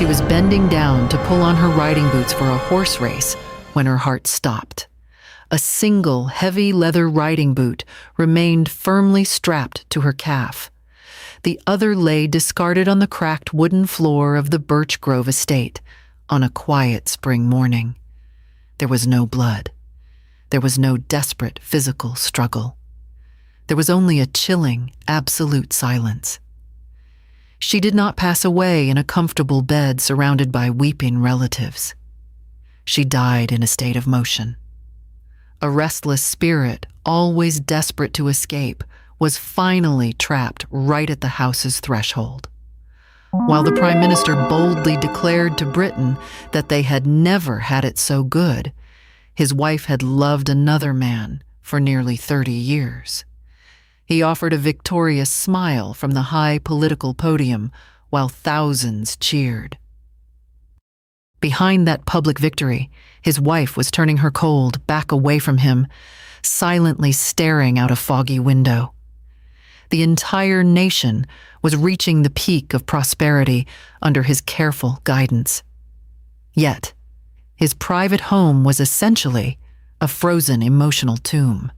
She was bending down to pull on her riding boots for a horse race when her heart stopped. A single heavy leather riding boot remained firmly strapped to her calf. The other lay discarded on the cracked wooden floor of the Birch Grove estate on a quiet spring morning. There was no blood. There was no desperate physical struggle. There was only a chilling, absolute silence. She did not pass away in a comfortable bed surrounded by weeping relatives. She died in a state of motion. A restless spirit, always desperate to escape, was finally trapped right at the house's threshold. While the Prime Minister boldly declared to Britain that they had never had it so good, his wife had loved another man for nearly 30 years. He offered a victorious smile from the high political podium while thousands cheered. Behind that public victory, his wife was turning her cold back away from him, silently staring out a foggy window. The entire nation was reaching the peak of prosperity under his careful guidance. Yet, his private home was essentially a frozen emotional tomb.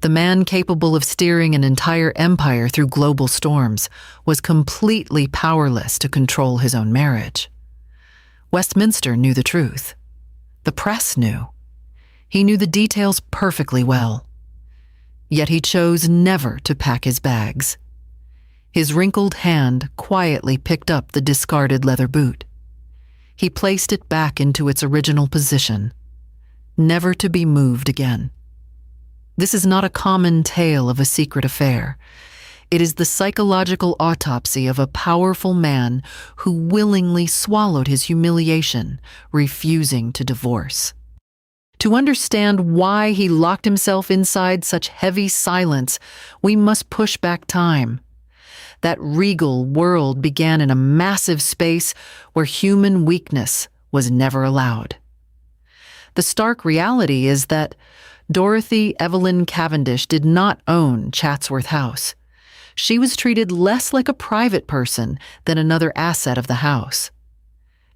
The man capable of steering an entire empire through global storms was completely powerless to control his own marriage. Westminster knew the truth. The press knew. He knew the details perfectly well. Yet he chose never to pack his bags. His wrinkled hand quietly picked up the discarded leather boot. He placed it back into its original position, never to be moved again. This is not a common tale of a secret affair. It is the psychological autopsy of a powerful man who willingly swallowed his humiliation, refusing to divorce. To understand why he locked himself inside such heavy silence, we must push back time. That regal world began in a massive space where human weakness was never allowed. The stark reality is that Dorothy Evelyn Cavendish did not own Chatsworth House. She was treated less like a private person than another asset of the house.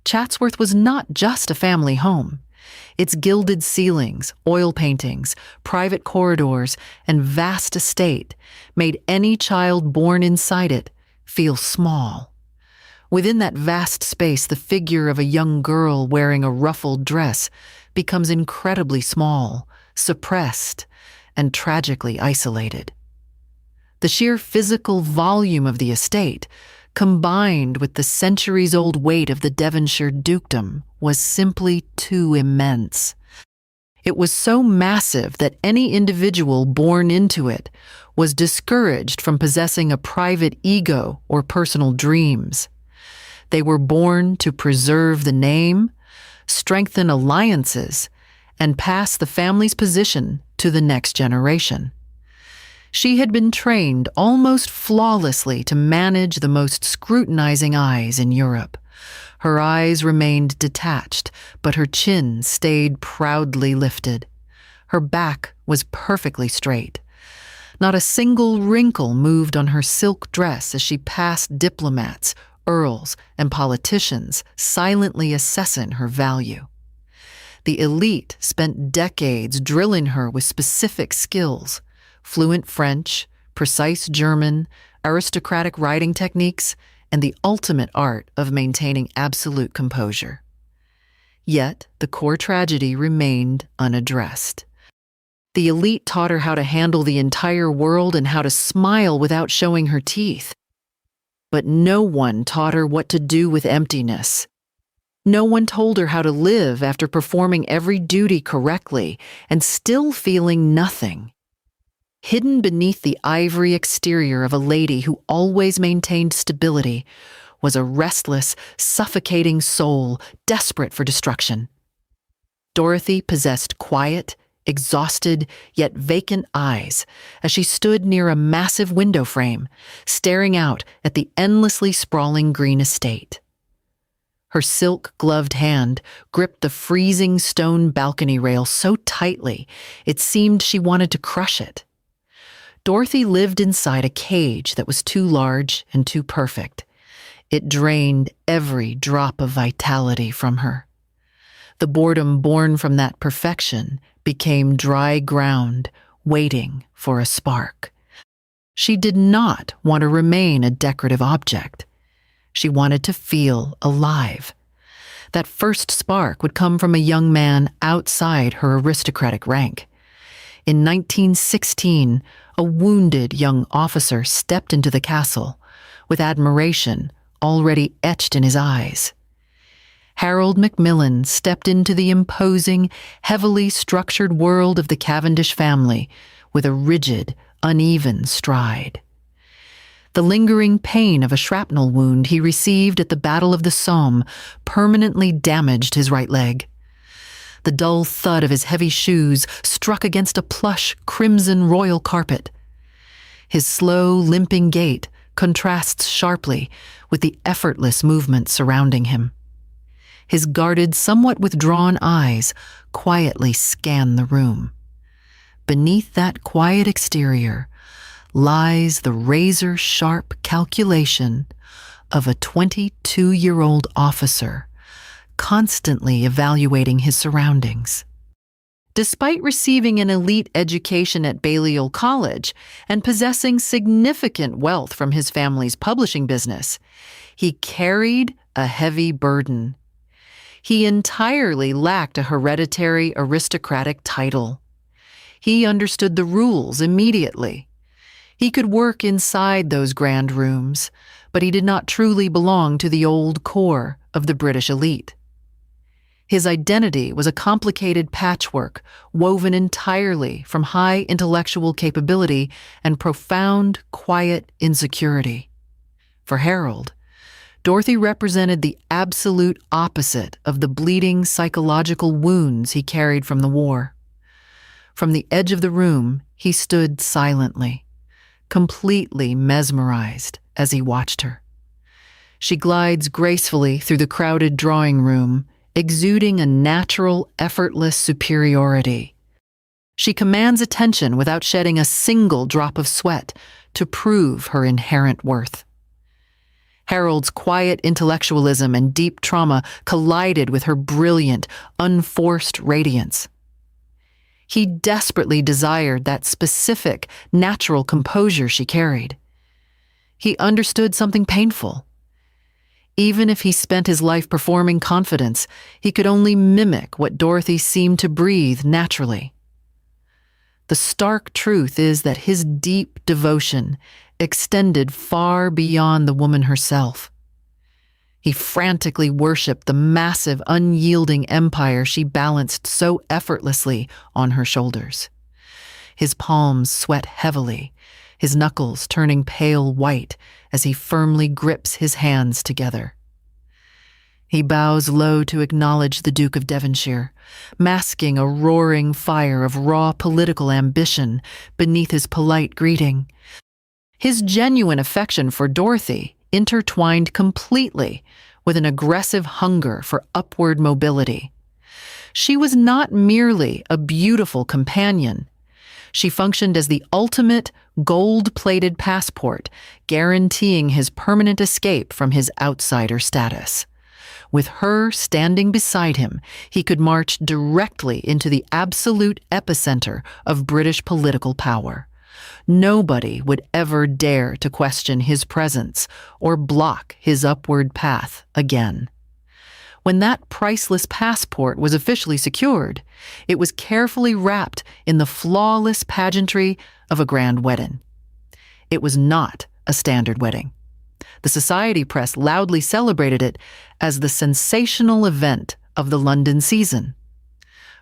Chatsworth was not just a family home. Its gilded ceilings, oil paintings, private corridors, and vast estate made any child born inside it feel small. Within that vast space, the figure of a young girl wearing a ruffled dress becomes incredibly small, suppressed, and tragically isolated. The sheer physical volume of the estate, combined with the centuries-old weight of the Devonshire dukedom, was simply too immense. It was so massive that any individual born into it was discouraged from possessing a private ego or personal dreams. They were born to preserve the name, strengthen alliances, and pass the family's position to the next generation. She had been trained almost flawlessly to manage the most scrutinizing eyes in Europe. Her eyes remained detached, but her chin stayed proudly lifted. Her back was perfectly straight. Not a single wrinkle moved on her silk dress as she passed diplomats, earls, and politicians, silently assessing her value. The elite spent decades drilling her with specific skills: fluent French, precise German, aristocratic writing techniques, and the ultimate art of maintaining absolute composure. Yet, the core tragedy remained unaddressed. The elite taught her how to handle the entire world and how to smile without showing her teeth. But no one taught her what to do with emptiness. No one told her how to live after performing every duty correctly and still feeling nothing. Hidden beneath the ivory exterior of a lady who always maintained stability was a restless, suffocating soul desperate for destruction. Dorothy possessed quiet, exhausted, yet vacant eyes as she stood near a massive window frame, staring out at the endlessly sprawling green estate. Her silk-gloved hand gripped the freezing stone balcony rail so tightly it seemed she wanted to crush it. Dorothy lived inside a cage that was too large and too perfect. It drained every drop of vitality from her. The boredom born from that perfection became dry ground, waiting for a spark. She did not want to remain a decorative object. She wanted to feel alive. That first spark would come from a young man outside her aristocratic rank. In 1916, a wounded young officer stepped into the castle, with admiration already etched in his eyes. Harold Macmillan stepped into the imposing, heavily structured world of the Cavendish family with a rigid, uneven stride. The lingering pain of a shrapnel wound he received at the Battle of the Somme permanently damaged his right leg. The dull thud of his heavy shoes struck against a plush, crimson royal carpet. His slow, limping gait contrasts sharply with the effortless movement surrounding him. His guarded, somewhat withdrawn eyes quietly scan the room. Beneath that quiet exterior lies the razor-sharp calculation of a 22-year-old officer constantly evaluating his surroundings. Despite receiving an elite education at Balliol College and possessing significant wealth from his family's publishing business, he carried a heavy burden. He entirely lacked a hereditary aristocratic title. He understood the rules immediately. He could work inside those grand rooms, but he did not truly belong to the old core of the British elite. His identity was a complicated patchwork woven entirely from high intellectual capability and profound, quiet insecurity. For Harold, Dorothy represented the absolute opposite of the bleeding psychological wounds he carried from the war. From the edge of the room, he stood silently, completely mesmerized as he watched her. She glides gracefully through the crowded drawing room, exuding a natural, effortless superiority. She commands attention without shedding a single drop of sweat to prove her inherent worth. Harold's quiet intellectualism and deep trauma collided with her brilliant, unforced radiance. He desperately desired that specific, natural composure she carried. He understood something painful. Even if he spent his life performing confidence, he could only mimic what Dorothy seemed to breathe naturally. The stark truth is that his deep devotion extended far beyond the woman herself. He frantically worshipped the massive, unyielding empire she balanced so effortlessly on her shoulders. His palms sweat heavily, his knuckles turning pale white as he firmly grips his hands together. He bows low to acknowledge the Duke of Devonshire, masking a roaring fire of raw political ambition beneath his polite greeting. His genuine affection for Dorothy intertwined completely with an aggressive hunger for upward mobility. She was not merely a beautiful companion. She functioned as the ultimate gold-plated passport, guaranteeing his permanent escape from his outsider status. With her standing beside him, he could march directly into the absolute epicenter of British political power. Nobody would ever dare to question his presence or block his upward path again. When that priceless passport was officially secured, it was carefully wrapped in the flawless pageantry of a grand wedding. It was not a standard wedding. The society press loudly celebrated it as the sensational event of the London season.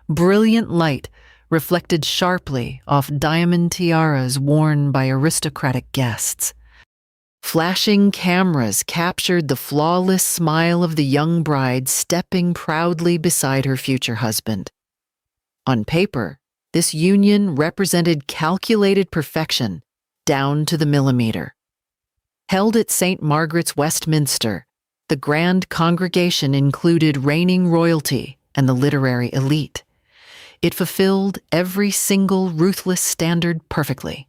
Brilliant light reflected sharply off diamond tiaras worn by aristocratic guests. Flashing cameras captured the flawless smile of the young bride stepping proudly beside her future husband. On paper, this union represented calculated perfection, down to the millimeter. Held at St. Margaret's, Westminster, the grand congregation included reigning royalty and the literary elite. It fulfilled every single ruthless standard perfectly.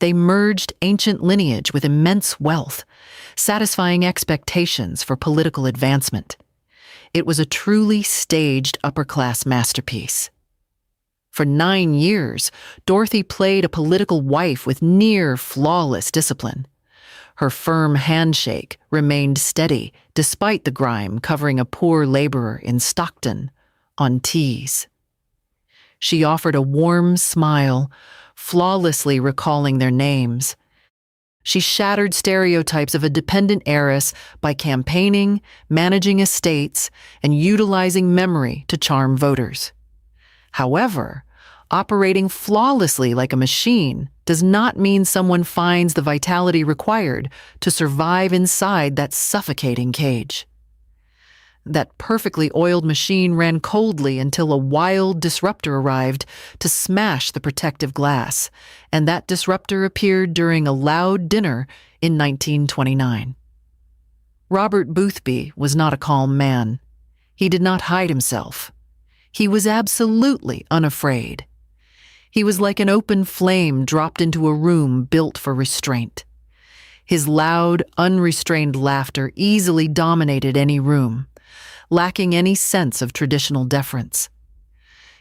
They merged ancient lineage with immense wealth, satisfying expectations for political advancement. It was a truly staged upper-class masterpiece. For 9 years, Dorothy played a political wife with near-flawless discipline. Her firm handshake remained steady despite the grime covering a poor laborer in Stockton on teas. She offered a warm smile, flawlessly recalling their names. She shattered stereotypes of a dependent heiress by campaigning, managing estates, and utilizing memory to charm voters. However, operating flawlessly like a machine does not mean someone finds the vitality required to survive inside that suffocating cage. That perfectly oiled machine ran coldly until a wild disruptor arrived to smash the protective glass, and that disruptor appeared during a loud dinner in 1929. Robert Boothby was not a calm man. He did not hide himself. He was absolutely unafraid. He was like an open flame dropped into a room built for restraint. His loud, unrestrained laughter easily dominated any room, lacking any sense of traditional deference.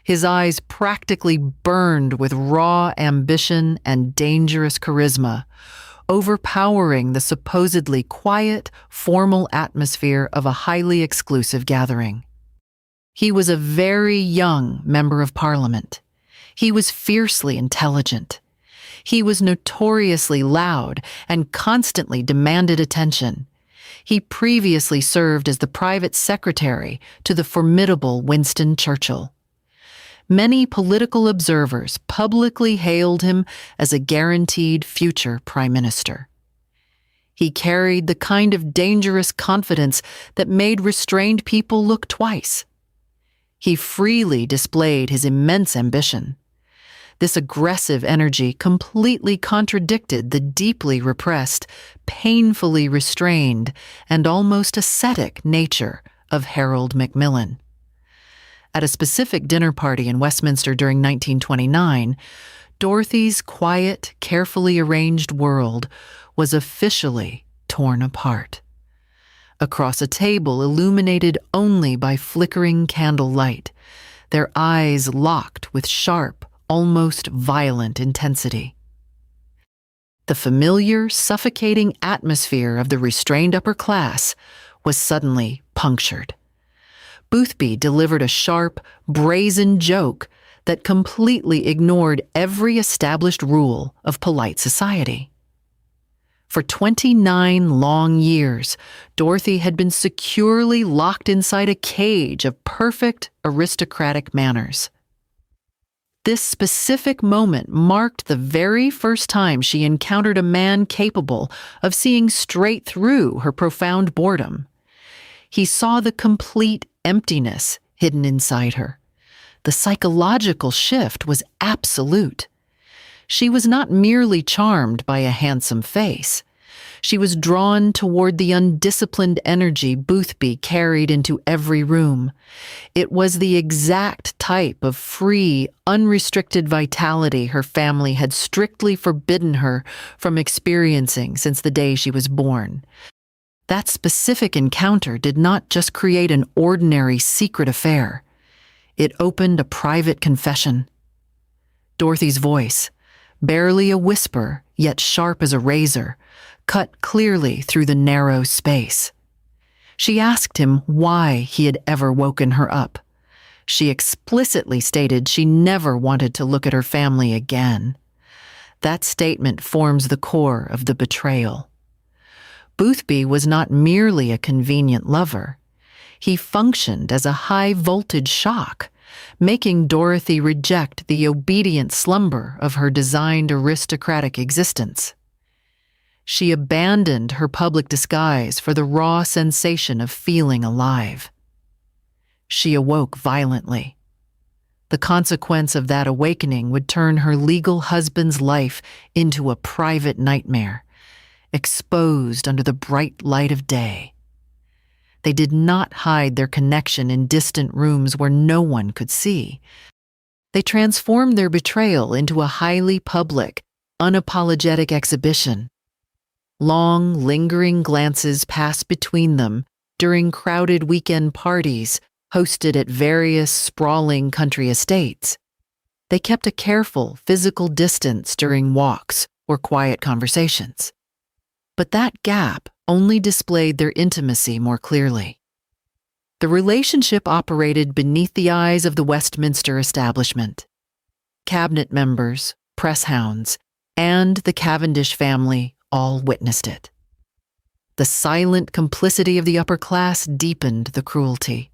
His eyes practically burned with raw ambition and dangerous charisma, overpowering the supposedly quiet, formal atmosphere of a highly exclusive gathering. He was a very young member of Parliament. He was fiercely intelligent. He was notoriously loud and constantly demanded attention. He previously served as the private secretary to the formidable Winston Churchill. Many political observers publicly hailed him as a guaranteed future prime minister. He carried the kind of dangerous confidence that made restrained people look twice. He freely displayed his immense ambition. This aggressive energy completely contradicted the deeply repressed, painfully restrained, and almost ascetic nature of Harold Macmillan. At a specific dinner party in Westminster during 1929, Dorothy's quiet, carefully arranged world was officially torn apart. Across a table illuminated only by flickering candlelight, their eyes locked with sharp, almost violent intensity. The familiar, suffocating atmosphere of the restrained upper class was suddenly punctured. Boothby delivered a sharp, brazen joke that completely ignored every established rule of polite society. For 29 long years, Dorothy had been securely locked inside a cage of perfect aristocratic manners. This specific moment marked the very first time she encountered a man capable of seeing straight through her profound boredom. He saw the complete emptiness hidden inside her. The psychological shift was absolute. She was not merely charmed by a handsome face. She was drawn toward the undisciplined energy Boothby carried into every room. It was the exact type of free, unrestricted vitality her family had strictly forbidden her from experiencing since the day she was born. That specific encounter did not just create an ordinary secret affair. It opened a private confession. Dorothy's voice, barely a whisper, yet sharp as a razor, cut clearly through the narrow space. She asked him why he had ever woken her up. She explicitly stated she never wanted to look at her family again. That statement forms the core of the betrayal. Boothby was not merely a convenient lover. He functioned as a high-voltage shock, making Dorothy reject the obedient slumber of her designed aristocratic existence. She abandoned her public disguise for the raw sensation of feeling alive. She awoke violently. The consequence of that awakening would turn her legal husband's life into a private nightmare, exposed under the bright light of day. They did not hide their connection in distant rooms where no one could see. They transformed their betrayal into a highly public, unapologetic exhibition. Long, lingering glances passed between them during crowded weekend parties hosted at various sprawling country estates. They kept a careful physical distance during walks or quiet conversations. But that gap only displayed their intimacy more clearly. The relationship operated beneath the eyes of the Westminster establishment. Cabinet members, press hounds, and the Cavendish family all witnessed it. The silent complicity of the upper class deepened the cruelty.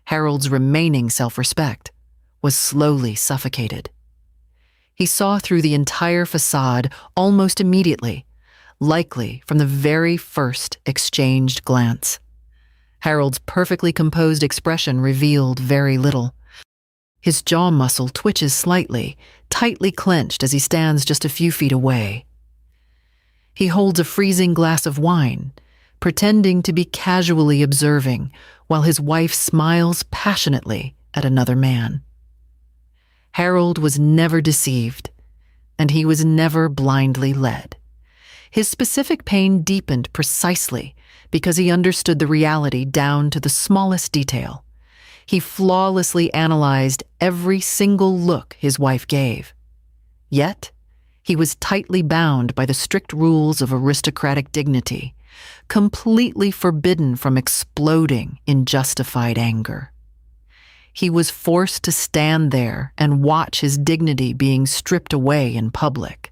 Harold's remaining self-respect was slowly suffocated. He saw through the entire facade almost immediately, likely from the very first exchanged glance. Harold's perfectly composed expression revealed very little. His jaw muscle twitches slightly, tightly clenched as he stands just a few feet away. He holds a freezing glass of wine, pretending to be casually observing, while his wife smiles passionately at another man. Harold was never deceived, and he was never blindly led. His specific pain deepened precisely because he understood the reality down to the smallest detail. He flawlessly analyzed every single look his wife gave. Yet, he was tightly bound by the strict rules of aristocratic dignity, completely forbidden from exploding in justified anger. He was forced to stand there and watch his dignity being stripped away in public.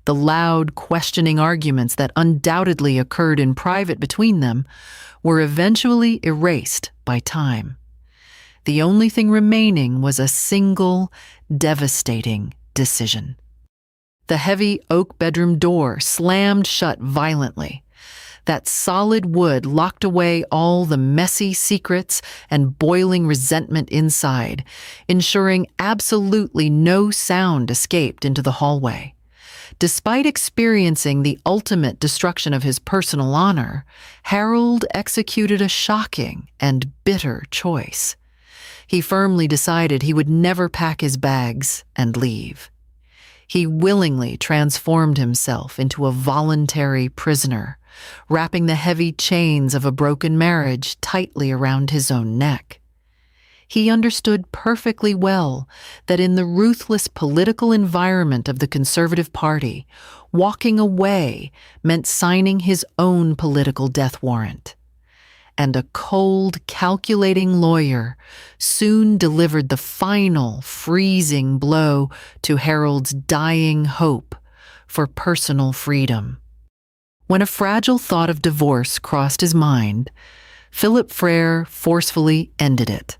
The loud, questioning arguments that undoubtedly occurred in private between them were eventually erased by time. The only thing remaining was a single, devastating decision. The heavy oak bedroom door slammed shut violently. That solid wood locked away all the messy secrets and boiling resentment inside, ensuring absolutely no sound escaped into the hallway. Despite experiencing the ultimate destruction of his personal honor, Harold executed a shocking and bitter choice. He firmly decided he would never pack his bags and leave. He willingly transformed himself into a voluntary prisoner, wrapping the heavy chains of a broken marriage tightly around his own neck. He understood perfectly well that in the ruthless political environment of the Conservative Party, walking away meant signing his own political death warrant. And a cold, calculating lawyer soon delivered the final, freezing blow to Harold's dying hope for personal freedom. When a fragile thought of divorce crossed his mind, Philip Frere forcefully ended it.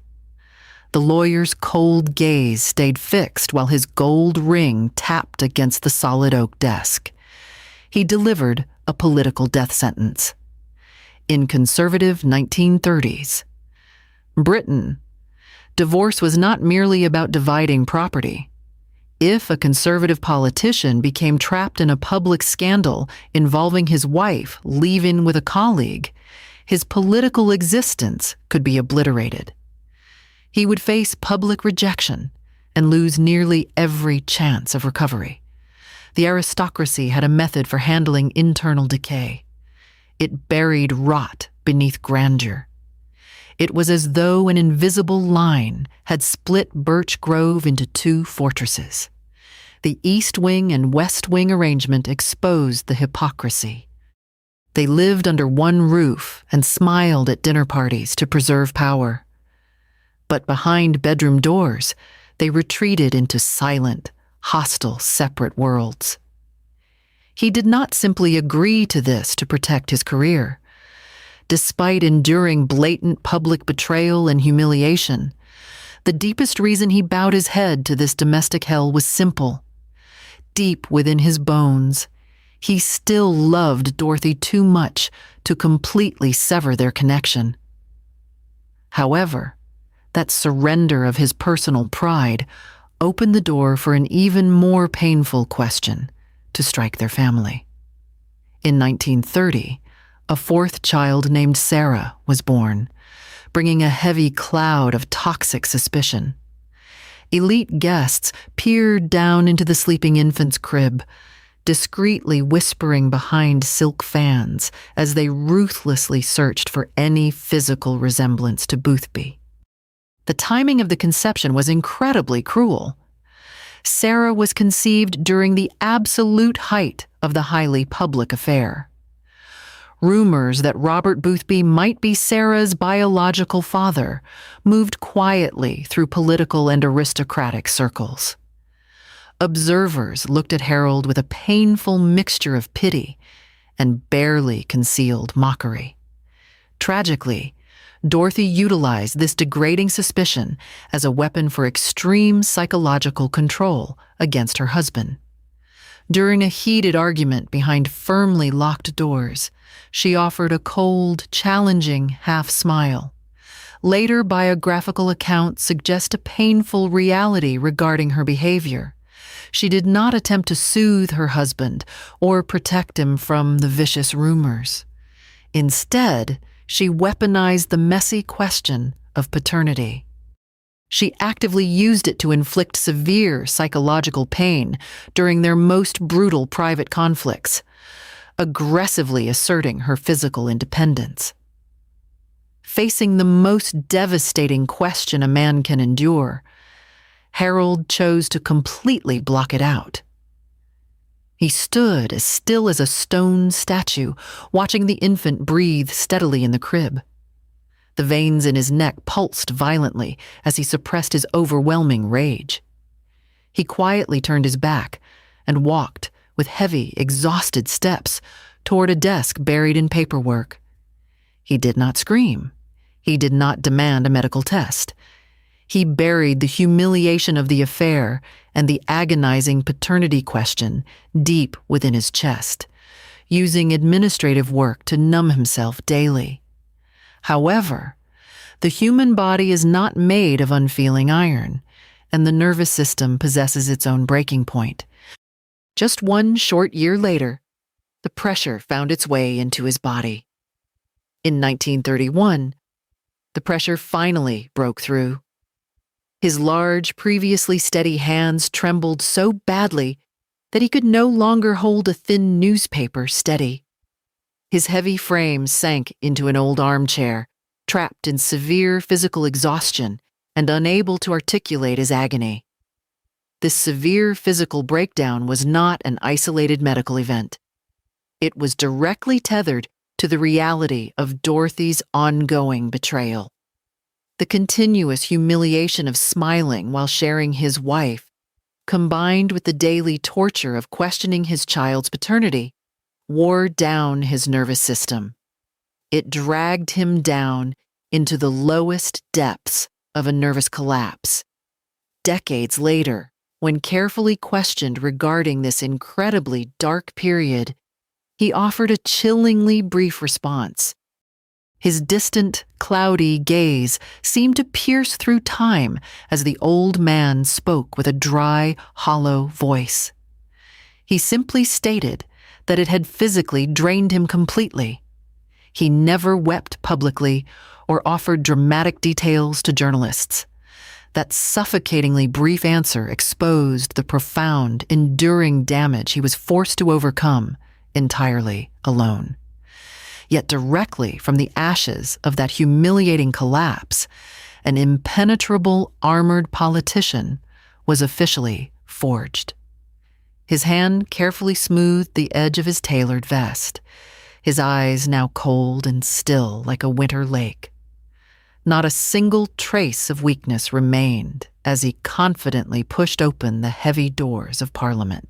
The lawyer's cold gaze stayed fixed while his gold ring tapped against the solid oak desk. He delivered a political death sentence. In conservative 1930s Britain, divorce was not merely about dividing property. If a conservative politician became trapped in a public scandal involving his wife leaving with a colleague, his political existence could be obliterated. He would face public rejection and lose nearly every chance of recovery. The aristocracy had a method for handling internal decay. It buried rot beneath grandeur. It was as though an invisible line had split Birch Grove into two fortresses. The East Wing and West Wing arrangement exposed the hypocrisy. They lived under one roof and smiled at dinner parties to preserve power. But behind bedroom doors, they retreated into silent, hostile, separate worlds. He did not simply agree to this to protect his career. Despite enduring blatant public betrayal and humiliation, the deepest reason he bowed his head to this domestic hell was simple. Deep within his bones, he still loved Dorothy too much to completely sever their connection. However, that surrender of his personal pride opened the door for an even more painful question to strike their family. In 1930, a fourth child named Sarah was born, bringing a heavy cloud of toxic suspicion. Elite guests peered down into the sleeping infant's crib, discreetly whispering behind silk fans as they ruthlessly searched for any physical resemblance to Boothby. The timing of the conception was incredibly cruel. Sarah was conceived during the absolute height of the highly public affair. Rumors that Robert Boothby might be Sarah's biological father moved quietly through political and aristocratic circles. Observers looked at Harold with a painful mixture of pity and barely concealed mockery. Tragically, Dorothy utilized this degrading suspicion as a weapon for extreme psychological control against her husband. During a heated argument behind firmly locked doors, she offered a cold, challenging half-smile. Later biographical accounts suggest a painful reality regarding her behavior. She did not attempt to soothe her husband or protect him from the vicious rumors. Instead, she weaponized the messy question of paternity. She actively used it to inflict severe psychological pain during their most brutal private conflicts, aggressively asserting her physical independence. Facing the most devastating question a man can endure, Harold chose to completely block it out. He stood as still as a stone statue, watching the infant breathe steadily in the crib. The veins in his neck pulsed violently as he suppressed his overwhelming rage. He quietly turned his back and walked with heavy, exhausted steps toward a desk buried in paperwork. He did not scream. He did not demand a medical test. He buried the humiliation of the affair and the agonizing paternity question deep within his chest, using administrative work to numb himself daily. However, the human body is not made of unfeeling iron, and the nervous system possesses its own breaking point. Just one short year later, the pressure found its way into his body. In 1931, the pressure finally broke through. His large, previously steady hands trembled so badly that he could no longer hold a thin newspaper steady. His heavy frame sank into an old armchair, trapped in severe physical exhaustion and unable to articulate his agony. This severe physical breakdown was not an isolated medical event. It was directly tethered to the reality of Dorothy's ongoing betrayal. The continuous humiliation of smiling while sharing his wife, combined with the daily torture of questioning his child's paternity, wore down his nervous system. It dragged him down into the lowest depths of a nervous collapse. Decades later, when carefully questioned regarding this incredibly dark period, he offered a chillingly brief response. His distant, cloudy gaze seemed to pierce through time as the old man spoke with a dry, hollow voice. He simply stated that it had physically drained him completely. He never wept publicly or offered dramatic details to journalists. That suffocatingly brief answer exposed the profound, enduring damage he was forced to overcome entirely alone. Yet directly from the ashes of that humiliating collapse, an impenetrable, armored politician was officially forged. His hand carefully smoothed the edge of his tailored vest, his eyes now cold and still like a winter lake. Not a single trace of weakness remained as he confidently pushed open the heavy doors of Parliament.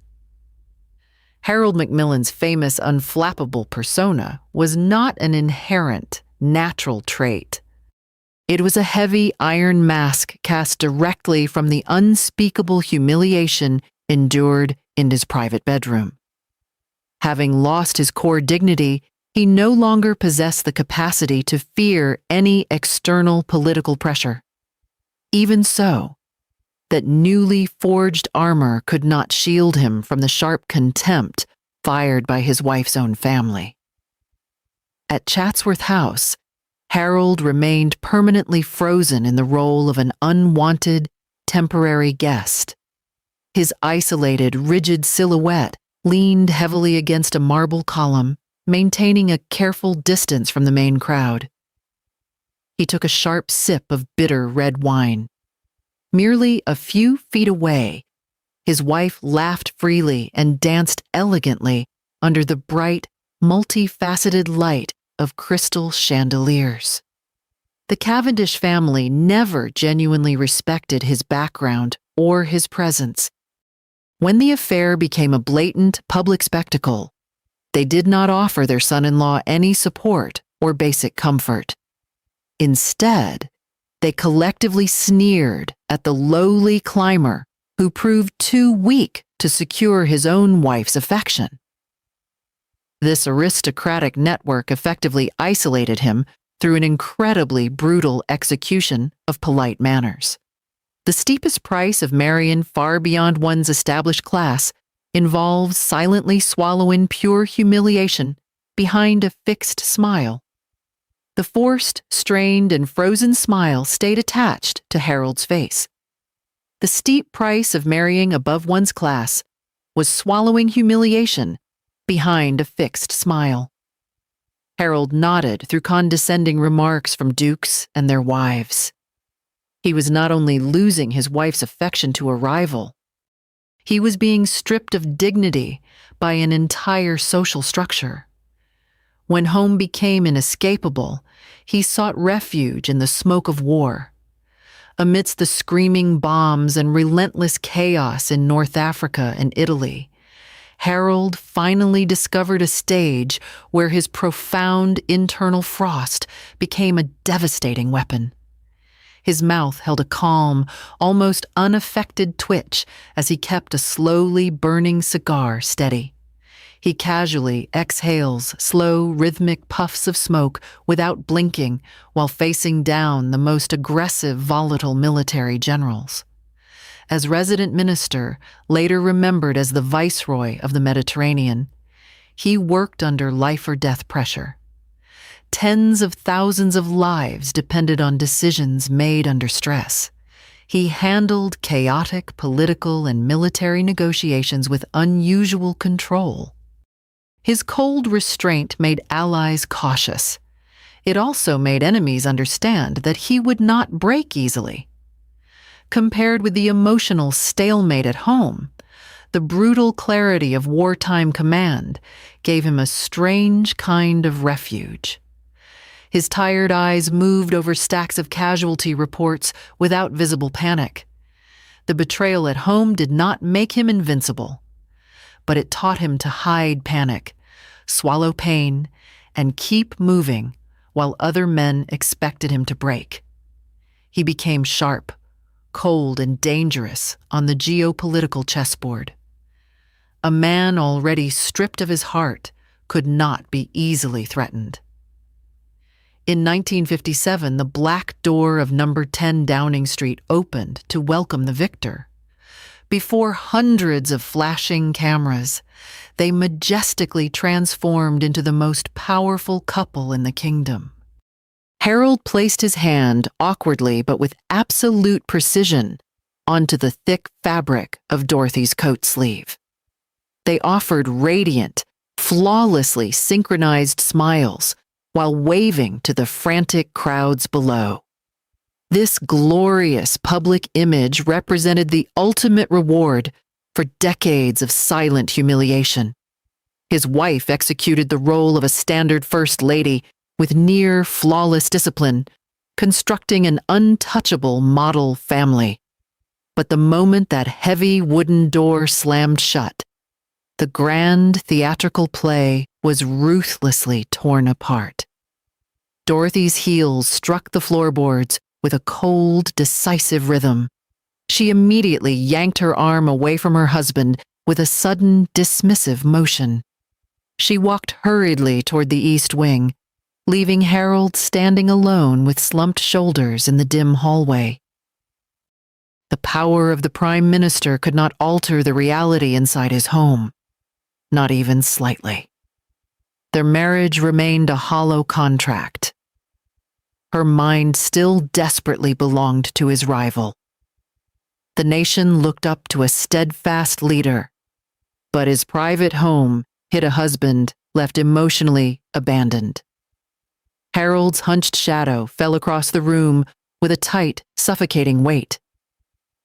Harold Macmillan's famous unflappable persona was not an inherent, natural trait. It was a heavy iron mask cast directly from the unspeakable humiliation endured in his private bedroom. Having lost his core dignity, he no longer possessed the capacity to fear any external political pressure. Even so, that newly forged armor could not shield him from the sharp contempt fired by his wife's own family. At Chatsworth House, Harold remained permanently frozen in the role of an unwanted, temporary guest. His isolated, rigid silhouette leaned heavily against a marble column, maintaining a careful distance from the main crowd. He took a sharp sip of bitter red wine. Merely a few feet away, his wife laughed freely and danced elegantly under the bright, multifaceted light of crystal chandeliers. The Cavendish family never genuinely respected his background or his presence. When the affair became a blatant public spectacle, they did not offer their son-in-law any support or basic comfort. Instead, they collectively sneered at the lowly climber who proved too weak to secure his own wife's affection. This aristocratic network effectively isolated him through an incredibly brutal execution of polite manners. The steepest price of marrying far beyond one's established class involves silently swallowing pure humiliation behind a fixed smile. The forced, strained, and frozen smile stayed attached to Harold's face. The steep price of marrying above one's class was swallowing humiliation behind a fixed smile. Harold nodded through condescending remarks from dukes and their wives. He was not only losing his wife's affection to a rival, he was being stripped of dignity by an entire social structure. When home became inescapable, he sought refuge in the smoke of war. Amidst the screaming bombs and relentless chaos in North Africa and Italy, Harold finally discovered a stage where his profound internal frost became a devastating weapon. His mouth held a calm, almost unaffected twitch as he kept a slowly burning cigar steady. He casually exhales slow, rhythmic puffs of smoke without blinking while facing down the most aggressive, volatile military generals. As resident minister, later remembered as the viceroy of the Mediterranean, he worked under life-or-death pressure. Tens of thousands of lives depended on decisions made under stress. He handled chaotic political and military negotiations with unusual control. His cold restraint made allies cautious. It also made enemies understand that he would not break easily. Compared with the emotional stalemate at home, the brutal clarity of wartime command gave him a strange kind of refuge. His tired eyes moved over stacks of casualty reports without visible panic. The betrayal at home did not make him invincible, but it taught him to hide panic, swallow pain, and keep moving while other men expected him to break. He became sharp, cold, and dangerous on the geopolitical chessboard. A man already stripped of his heart could not be easily threatened. In 1957, the black door of number 10 Downing Street opened to welcome the victor. Before hundreds of flashing cameras, they majestically transformed into the most powerful couple in the kingdom. Harold placed his hand awkwardly but with absolute precision onto the thick fabric of Dorothy's coat sleeve. They offered radiant, flawlessly synchronized smiles while waving to the frantic crowds below. This glorious public image represented the ultimate reward for decades of silent humiliation. His wife executed the role of a standard first lady with near flawless discipline, constructing an untouchable model family. But the moment that heavy wooden door slammed shut, the grand theatrical play was ruthlessly torn apart. Dorothy's heels struck the floorboards with a cold, decisive rhythm. She immediately yanked her arm away from her husband with a sudden, dismissive motion. She walked hurriedly toward the east wing, leaving Harold standing alone with slumped shoulders in the dim hallway. The power of the Prime Minister could not alter the reality inside his home, not even slightly. Their marriage remained a hollow contract. Her mind still desperately belonged to his rival. The nation looked up to a steadfast leader, but his private home hid a husband left emotionally abandoned. Harold's hunched shadow fell across the room with a tight, suffocating weight.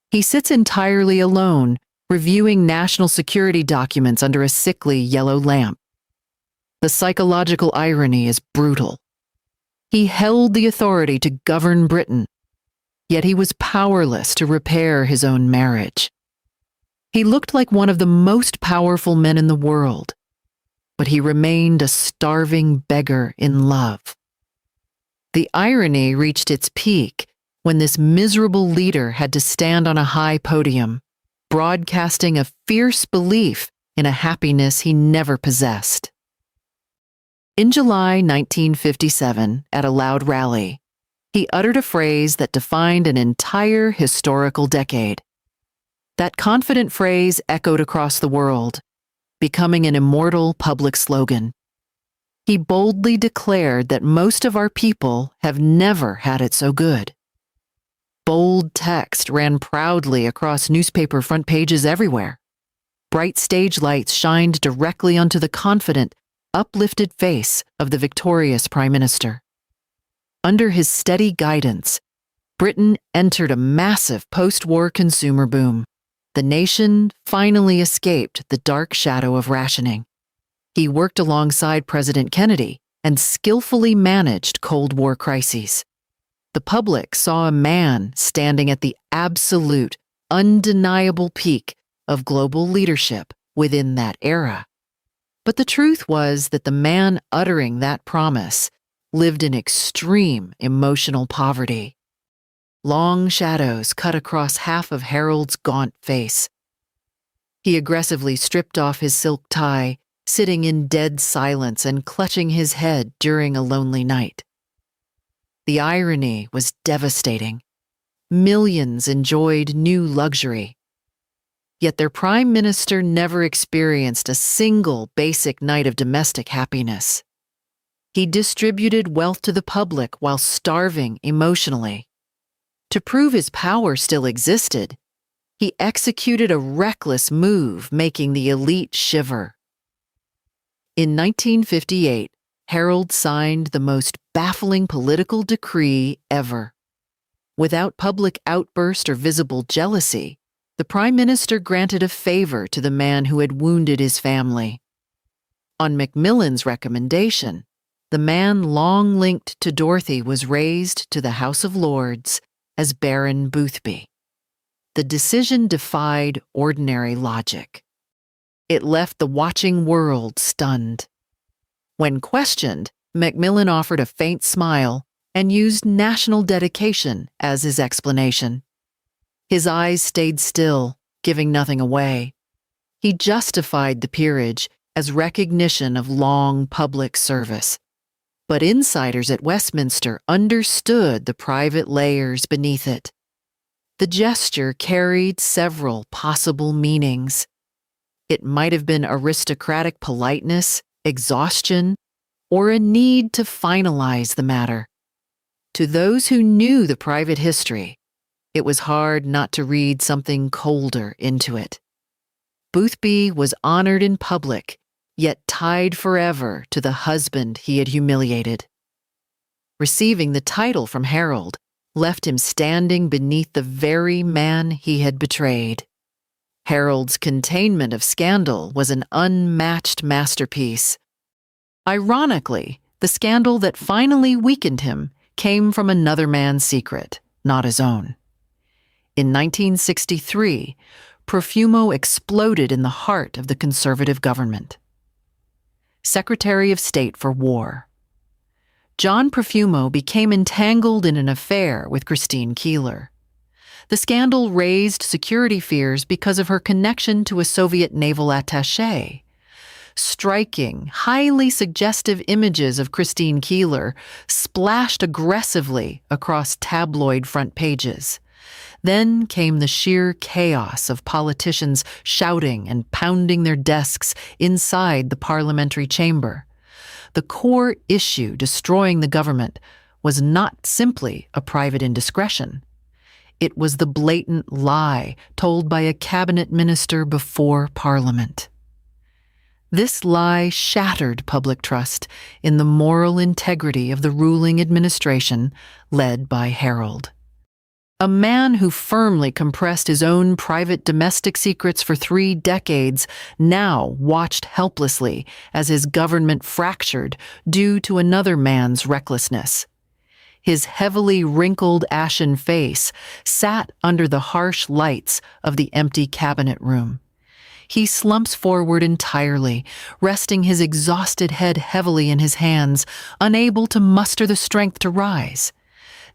He sits entirely alone, reviewing national security documents under a sickly yellow lamp. The psychological irony is brutal. He held the authority to govern Britain, yet he was powerless to repair his own marriage. He looked like one of the most powerful men in the world, but he remained a starving beggar in love. The irony reached its peak when this miserable leader had to stand on a high podium, broadcasting a fierce belief in a happiness he never possessed. In July 1957, at a loud rally, he uttered a phrase that defined an entire historical decade. That confident phrase echoed across the world, becoming an immortal public slogan. He boldly declared that most of our people have never had it so good. Bold text ran proudly across newspaper front pages everywhere. Bright stage lights shined directly onto the confident, uplifted face of the victorious Prime Minister. Under his steady guidance, Britain entered a massive post-war consumer boom. The nation finally escaped the dark shadow of rationing. He worked alongside President Kennedy and skillfully managed Cold War crises. The public saw a man standing at the absolute, undeniable peak of global leadership within that era. But the truth was that the man uttering that promise lived in extreme emotional poverty. Long shadows cut across half of Harold's gaunt face. He aggressively stripped off his silk tie, sitting in dead silence and clutching his head during a lonely night. The irony was devastating. Millions enjoyed new luxury. Yet their prime minister never experienced a single basic night of domestic happiness. He distributed wealth to the public while starving emotionally. To prove his power still existed, he executed a reckless move, making the elite shiver. In 1958, Harold signed the most baffling political decree ever. Without public outburst or visible jealousy, the Prime Minister granted a favor to the man who had wounded his family. On Macmillan's recommendation, the man long linked to Dorothy was raised to the House of Lords as Baron Boothby. The decision defied ordinary logic. It left the watching world stunned. When questioned, Macmillan offered a faint smile and used national dedication as his explanation. His eyes stayed still, giving nothing away. He justified the peerage as recognition of long public service. But insiders at Westminster understood the private layers beneath it. The gesture carried several possible meanings. It might have been aristocratic politeness, exhaustion, or a need to finalize the matter. To those who knew the private history, it was hard not to read something colder into it. Boothby was honored in public, yet tied forever to the husband he had humiliated. Receiving the title from Harold left him standing beneath the very man he had betrayed. Harold's containment of scandal was an unmatched masterpiece. Ironically, the scandal that finally weakened him came from another man's secret, not his own. In 1963, Profumo exploded in the heart of the conservative government. Secretary of State for War. John Profumo became entangled in an affair with Christine Keeler. The scandal raised security fears because of her connection to a Soviet naval attaché. Striking, highly suggestive images of Christine Keeler splashed aggressively across tabloid front pages. Then came the sheer chaos of politicians shouting and pounding their desks inside the parliamentary chamber. The core issue destroying the government was not simply a private indiscretion. It was the blatant lie told by a cabinet minister before Parliament. This lie shattered public trust in the moral integrity of the ruling administration led by Harold. A man who firmly compressed his own private domestic secrets for 3 decades now watched helplessly as his government fractured due to another man's recklessness. His heavily wrinkled ashen face sat under the harsh lights of the empty cabinet room. He slumps forward entirely, resting his exhausted head heavily in his hands, unable to muster the strength to rise.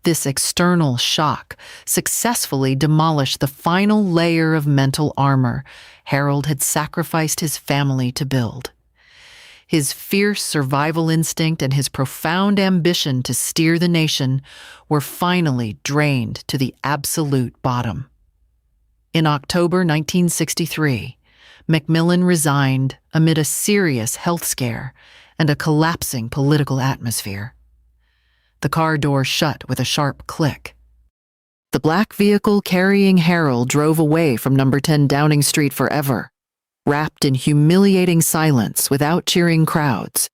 This external shock successfully demolished the final layer of mental armor Harold had sacrificed his family to build. His fierce survival instinct and his profound ambition to steer the nation were finally drained to the absolute bottom. In October 1963, Macmillan resigned amid a serious health scare and a collapsing political atmosphere. The car door shut with a sharp click. The black vehicle carrying Harold drove away from number 10 Downing Street forever, wrapped in humiliating silence without cheering crowds.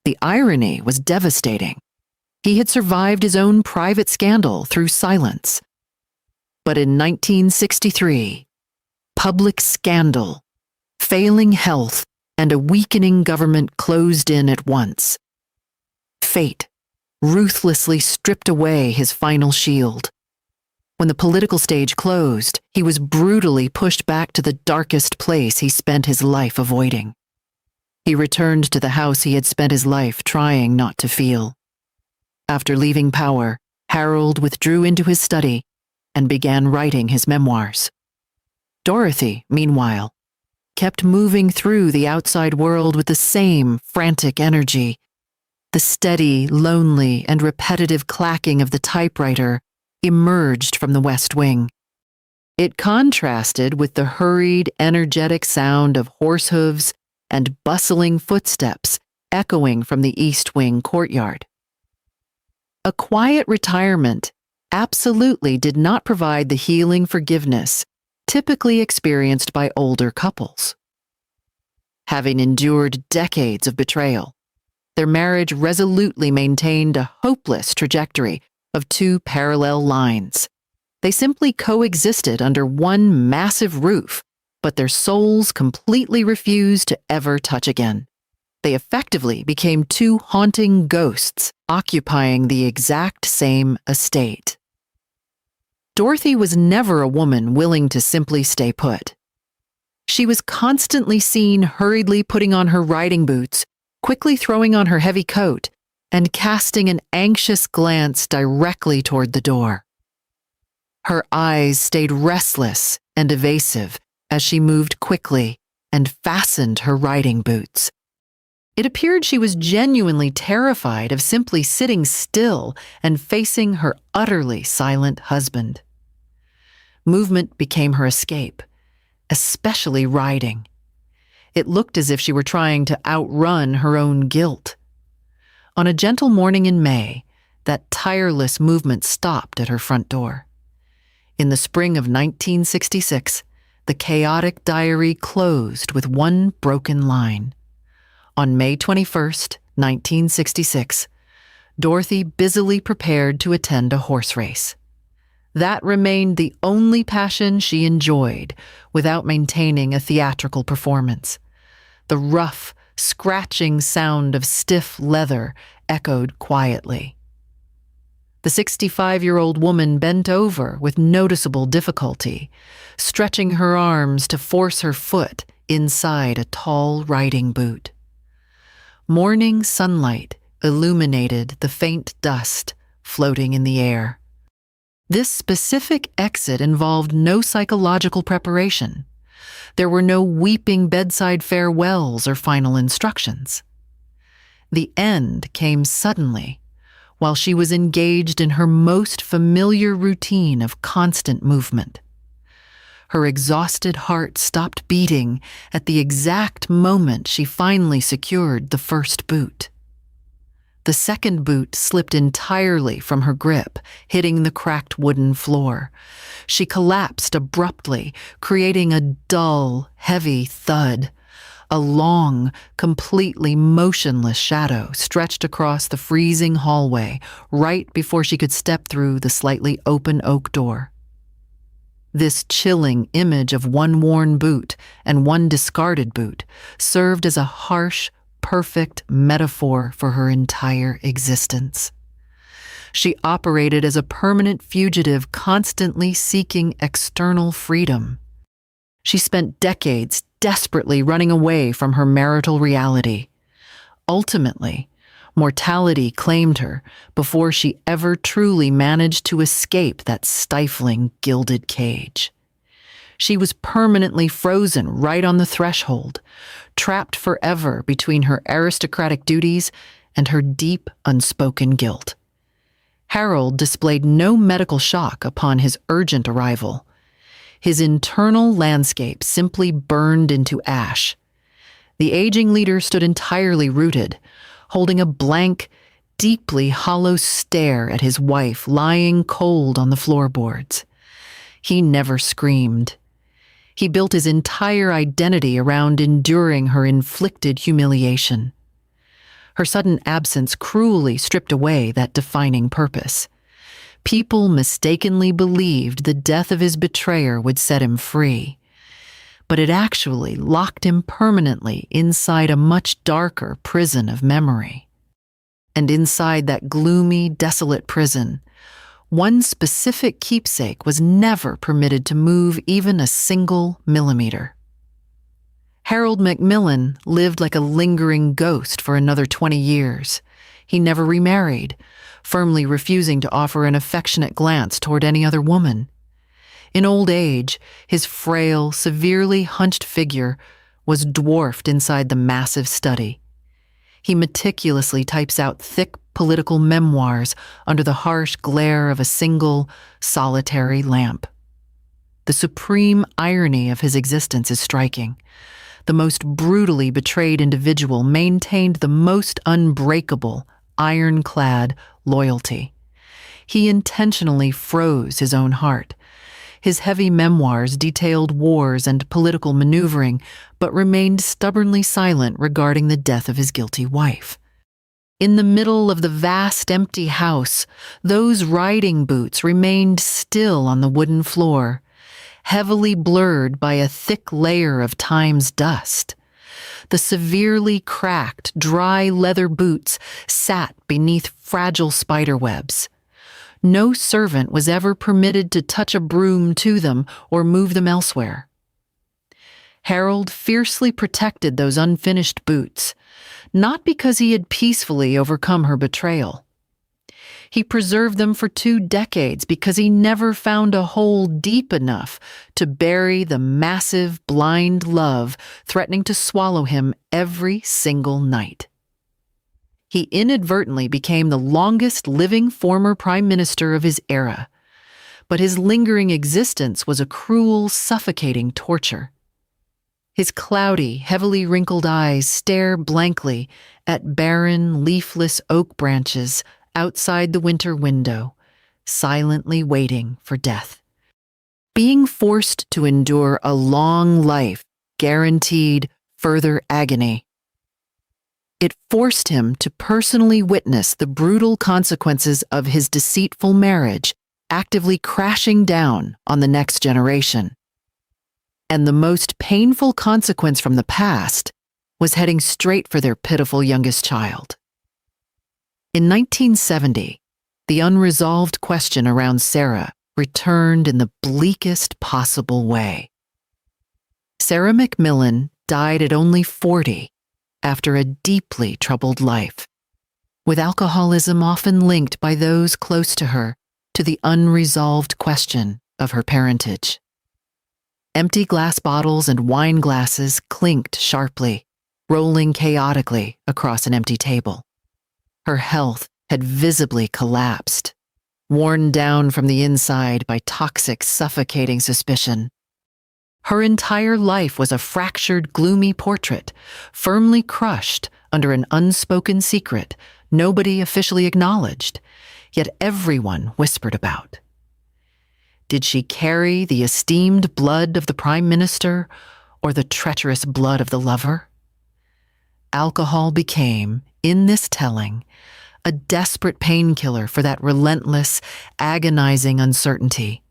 The irony was devastating. He had survived his own private scandal through silence. But in 1963, public scandal, failing health, and a weakening government closed in at once. Fate ruthlessly stripped away his final shield. When the political stage closed, he was brutally pushed back to the darkest place he spent his life avoiding. He returned to the house he had spent his life trying not to feel. After leaving power, Harold withdrew into his study and began writing his memoirs. Dorothy, meanwhile, kept moving through the outside world with the same frantic energy. The steady, lonely, and repetitive clacking of the typewriter emerged from the West Wing. It contrasted with the hurried, energetic sound of horse hooves and bustling footsteps echoing from the East Wing courtyard. A quiet retirement absolutely did not provide the healing forgiveness typically experienced by older couples. Having endured decades of betrayal, their marriage resolutely maintained a hopeless trajectory of 2 parallel lines. They simply coexisted under one massive roof, but their souls completely refused to ever touch again. They effectively became 2 haunting ghosts occupying the exact same estate. Dorothy was never a woman willing to simply stay put. She was constantly seen hurriedly putting on her riding boots, quickly throwing on her heavy coat, and casting an anxious glance directly toward the door. Her eyes stayed restless and evasive as she moved quickly and fastened her riding boots. It appeared she was genuinely terrified of simply sitting still and facing her utterly silent husband. Movement became her escape, especially riding. It looked as if she were trying to outrun her own guilt. On a gentle morning in May, that tireless movement stopped at her front door. In the spring of 1966, the chaotic diary closed with one broken line. On May 21st, 1966, Dorothy busily prepared to attend a horse race. That remained the only passion she enjoyed without maintaining a theatrical performance. The rough, scratching sound of stiff leather echoed quietly. The 65-year-old woman bent over with noticeable difficulty, stretching her arms to force her foot inside a tall riding boot. Morning sunlight illuminated the faint dust floating in the air. This specific exit involved no psychological preparation. There were no weeping bedside farewells or final instructions. The end came suddenly, while she was engaged in her most familiar routine of constant movement. Her exhausted heart stopped beating at the exact moment she finally secured the first boot. The second boot slipped entirely from her grip, hitting the cracked wooden floor. She collapsed abruptly, creating a dull, heavy thud. A long, completely motionless shadow stretched across the freezing hallway right before she could step through the slightly open oak door. This chilling image of one worn boot and one discarded boot served as a harsh, perfect metaphor for her entire existence. She operated as a permanent fugitive, constantly seeking external freedom. She spent decades desperately running away from her marital reality. Ultimately, mortality claimed her before she ever truly managed to escape that stifling, gilded cage. She was permanently frozen right on the threshold, trapped forever between her aristocratic duties and her deep, unspoken guilt. Harold displayed no medical shock upon his urgent arrival. His internal landscape simply burned into ash. The aging leader stood entirely rooted, holding a blank, deeply hollow stare at his wife lying cold on the floorboards. He never screamed. He built his entire identity around enduring her inflicted humiliation. Her sudden absence cruelly stripped away that defining purpose. People mistakenly believed the death of his betrayer would set him free, but it actually locked him permanently inside a much darker prison of memory. And inside that gloomy, desolate prison, one specific keepsake was never permitted to move even a single millimeter. Harold Macmillan lived like a lingering ghost for another 20 years. He never remarried, firmly refusing to offer an affectionate glance toward any other woman. In old age, his frail, severely hunched figure was dwarfed inside the massive study. He meticulously types out thick political memoirs under the harsh glare of a single, solitary lamp. The supreme irony of his existence is striking. The most brutally betrayed individual maintained the most unbreakable, ironclad loyalty. He intentionally froze his own heart. His heavy memoirs detailed wars and political maneuvering, but remained stubbornly silent regarding the death of his guilty wife. In the middle of the vast empty house, those riding boots remained still on the wooden floor, heavily blurred by a thick layer of time's dust. The severely cracked, dry leather boots sat beneath fragile spider webs. No servant was ever permitted to touch a broom to them or move them elsewhere. Harold fiercely protected those unfinished boots, not because he had peacefully overcome her betrayal. He preserved them for 2 decades because he never found a hole deep enough to bury the massive, blind love threatening to swallow him every single night. He inadvertently became the longest living former prime minister of his era, but his lingering existence was a cruel, suffocating torture. His cloudy, heavily wrinkled eyes stare blankly at barren, leafless oak branches outside the winter window, silently waiting for death. Being forced to endure a long life guaranteed further agony. It forced him to personally witness the brutal consequences of his deceitful marriage actively crashing down on the next generation. And the most painful consequence from the past was heading straight for their pitiful youngest child. In 1970, the unresolved question around Sarah returned in the bleakest possible way. Sarah Macmillan died at only 40 after a deeply troubled life, with alcoholism often linked by those close to her to the unresolved question of her parentage. Empty glass bottles and wine glasses clinked sharply, rolling chaotically across an empty table. Her health had visibly collapsed, worn down from the inside by toxic, suffocating suspicion. Her entire life was a fractured, gloomy portrait, firmly crushed under an unspoken secret nobody officially acknowledged, yet everyone whispered about. Did she carry the esteemed blood of the Prime Minister or the treacherous blood of the lover? Alcohol became, in this telling, a desperate painkiller for that relentless, agonizing uncertainty.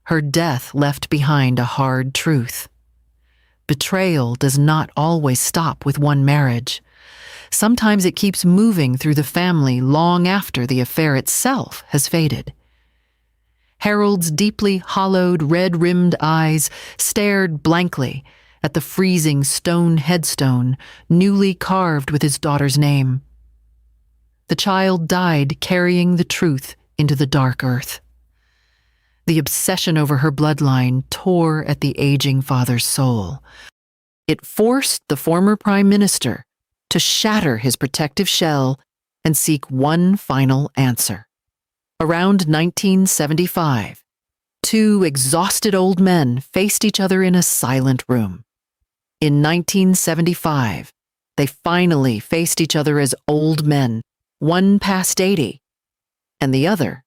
Her death left behind a hard truth. Betrayal does not always stop with one marriage. Sometimes it keeps moving through the family long after the affair itself has faded. Harold's deeply hollowed, red-rimmed eyes stared blankly at the freezing stone headstone newly carved with his daughter's name. The child died carrying the truth into the dark earth. The obsession over her bloodline tore at the aging father's soul. It forced the former Prime Minister to shatter his protective shell and seek one final answer. Around 1975, two exhausted old men faced each other in a silent room. In 1975, they finally faced each other as old men, one past 80, and the other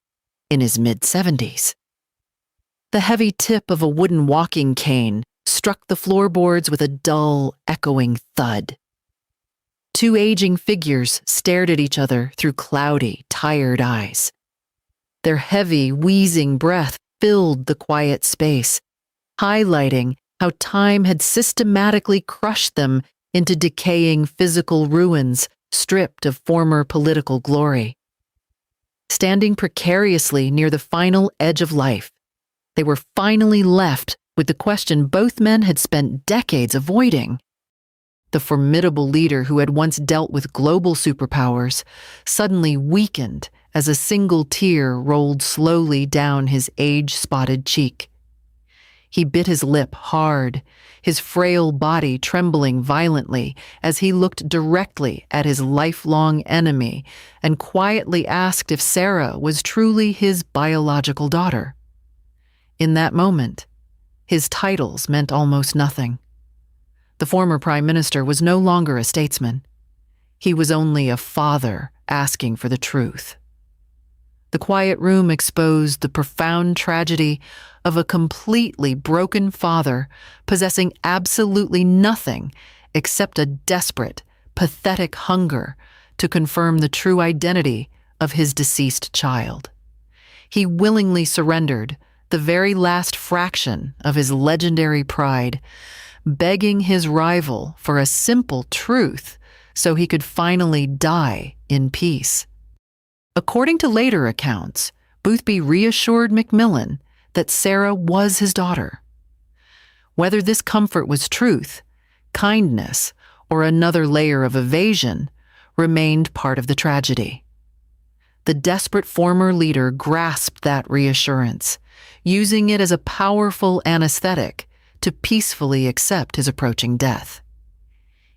in his mid-70s. The heavy tip of a wooden walking cane struck the floorboards with a dull, echoing thud. Two aging figures stared at each other through cloudy, tired eyes. Their heavy, wheezing breath filled the quiet space, highlighting how time had systematically crushed them into decaying physical ruins, stripped of former political glory. Standing precariously near the final edge of life, they were finally left with the question both men had spent decades avoiding. The formidable leader who had once dealt with global superpowers suddenly weakened as a single tear rolled slowly down his age-spotted cheek. He bit his lip hard, his frail body trembling violently as he looked directly at his lifelong enemy and quietly asked if Sarah was truly his biological daughter. In that moment, his titles meant almost nothing. The former Prime Minister was no longer a statesman. He was only a father asking for the truth. The quiet room exposed the profound tragedy of a completely broken father possessing absolutely nothing except a desperate, pathetic hunger to confirm the true identity of his deceased child. He willingly surrendered the very last fraction of his legendary pride, begging his rival for a simple truth so he could finally die in peace. According to later accounts, Boothby reassured Macmillan that Sarah was his daughter. Whether this comfort was truth, kindness, or another layer of evasion remained part of the tragedy. The desperate former leader grasped that reassurance, using it as a powerful anesthetic to peacefully accept his approaching death.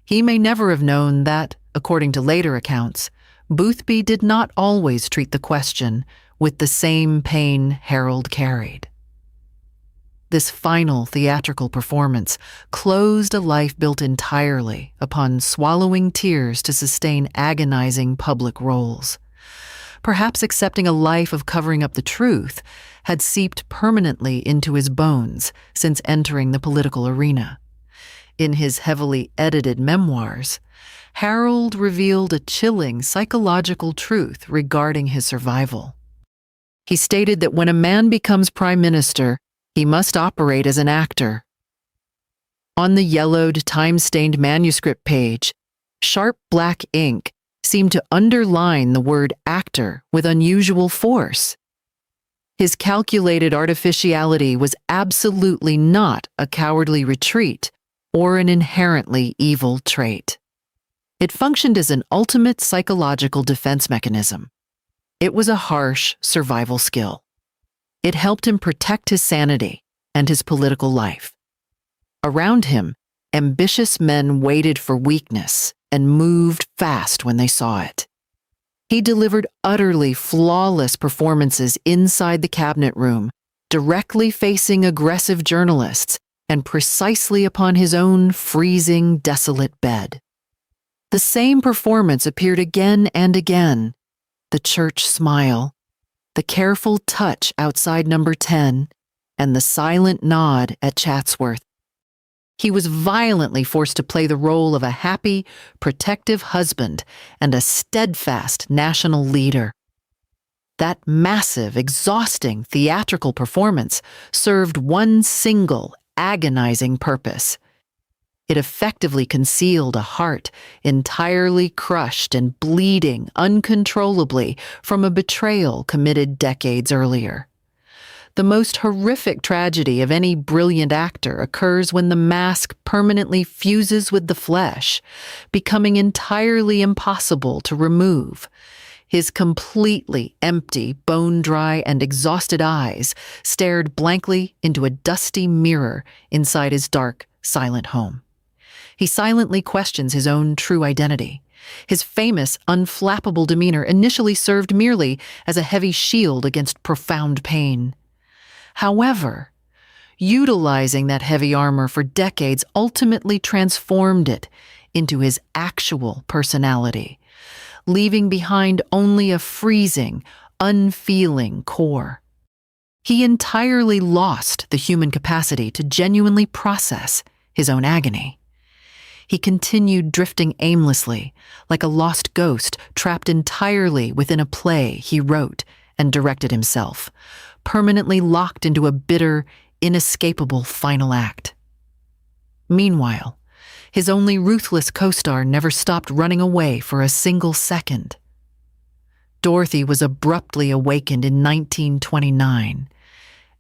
He may never have known that, according to later accounts, Boothby did not always treat the question with the same pain Harold carried. This final theatrical performance closed a life built entirely upon swallowing tears to sustain agonizing public roles. Perhaps accepting a life of covering up the truth had seeped permanently into his bones since entering the political arena. In his heavily edited memoirs, Harold revealed a chilling psychological truth regarding his survival. He stated that when a man becomes prime minister, he must operate as an actor. On the yellowed, time-stained manuscript page, sharp black ink seemed to underline the word actor with unusual force. His calculated artificiality was absolutely not a cowardly retreat or an inherently evil trait. It functioned as an ultimate psychological defense mechanism. It was a harsh survival skill. It helped him protect his sanity and his political life. Around him, ambitious men waited for weakness and moved fast when they saw it. He delivered utterly flawless performances inside the cabinet room, directly facing aggressive journalists and precisely upon his own freezing, desolate bed. The same performance appeared again and again: the church smile, the careful touch outside number 10, and the silent nod at Chatsworth. He was violently forced to play the role of a happy, protective husband and a steadfast national leader. That massive, exhausting theatrical performance served one single, agonizing purpose. It effectively concealed a heart entirely crushed and bleeding uncontrollably from a betrayal committed decades earlier. The most horrific tragedy of any brilliant actor occurs when the mask permanently fuses with the flesh, becoming entirely impossible to remove. His completely empty, bone-dry, and exhausted eyes stared blankly into a dusty mirror inside his dark, silent home. He silently questions his own true identity. His famous, unflappable demeanor initially served merely as a heavy shield against profound pain. However, utilizing that heavy armor for decades ultimately transformed it into his actual personality, leaving behind only a freezing, unfeeling core. He entirely lost the human capacity to genuinely process his own agony. He continued drifting aimlessly, like a lost ghost trapped entirely within a play he wrote and directed himself, permanently locked into a bitter, inescapable final act. Meanwhile, his only ruthless co-star never stopped running away for a single second. Dorothy was abruptly awakened in 1929,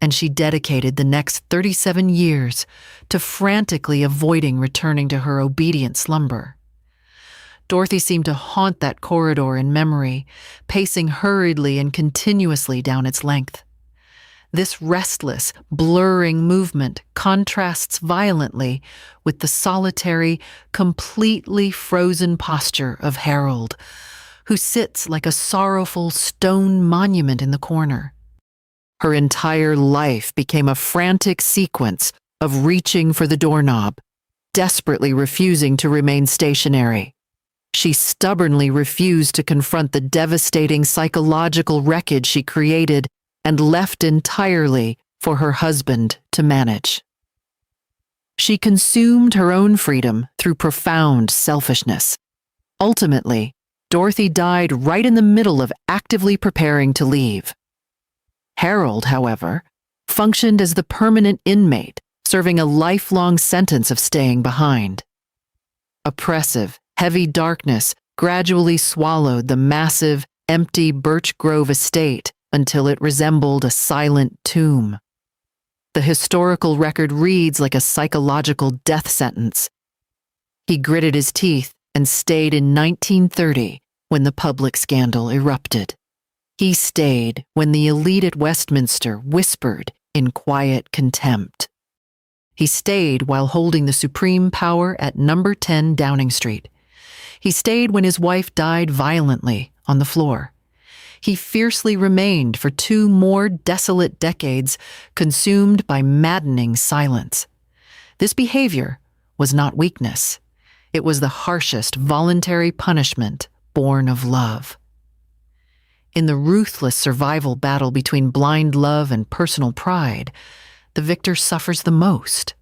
and she dedicated the next 37 years to frantically avoiding returning to her obedient slumber. Dorothy seemed to haunt that corridor in memory, pacing hurriedly and continuously down its length. This restless, blurring movement contrasts violently with the solitary, completely frozen posture of Harold, who sits like a sorrowful stone monument in the corner. Her entire life became a frantic sequence of reaching for the doorknob, desperately refusing to remain stationary. She stubbornly refused to confront the devastating psychological wreckage she created and left entirely for her husband to manage. She consumed her own freedom through profound selfishness. Ultimately, Dorothy died right in the middle of actively preparing to leave. Harold, however, functioned as the permanent inmate, serving a lifelong sentence of staying behind. Oppressive, heavy darkness gradually swallowed the massive, empty Birch Grove estate until it resembled a silent tomb. The historical record reads like a psychological death sentence. He gritted his teeth and stayed in 1930 when the public scandal erupted. He stayed when the elite at Westminster whispered in quiet contempt. He stayed while holding the supreme power at number 10 Downing Street. He stayed when his wife died violently on the floor. He fiercely remained for 2 more desolate decades, consumed by maddening silence. This behavior was not weakness. It was the harshest voluntary punishment born of love. In the ruthless survival battle between blind love and personal pride, the victor suffers the most.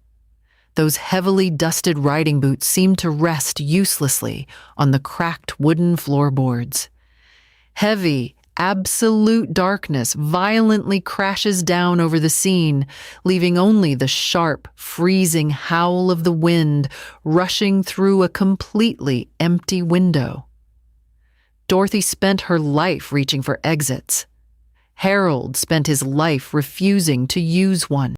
Those heavily dusted riding boots seem to rest uselessly on the cracked wooden floorboards. Heavy, absolute darkness violently crashes down over the scene, leaving only the sharp, freezing howl of the wind rushing through a completely empty window. Dorothy spent her life reaching for exits. Harold spent his life refusing to use one.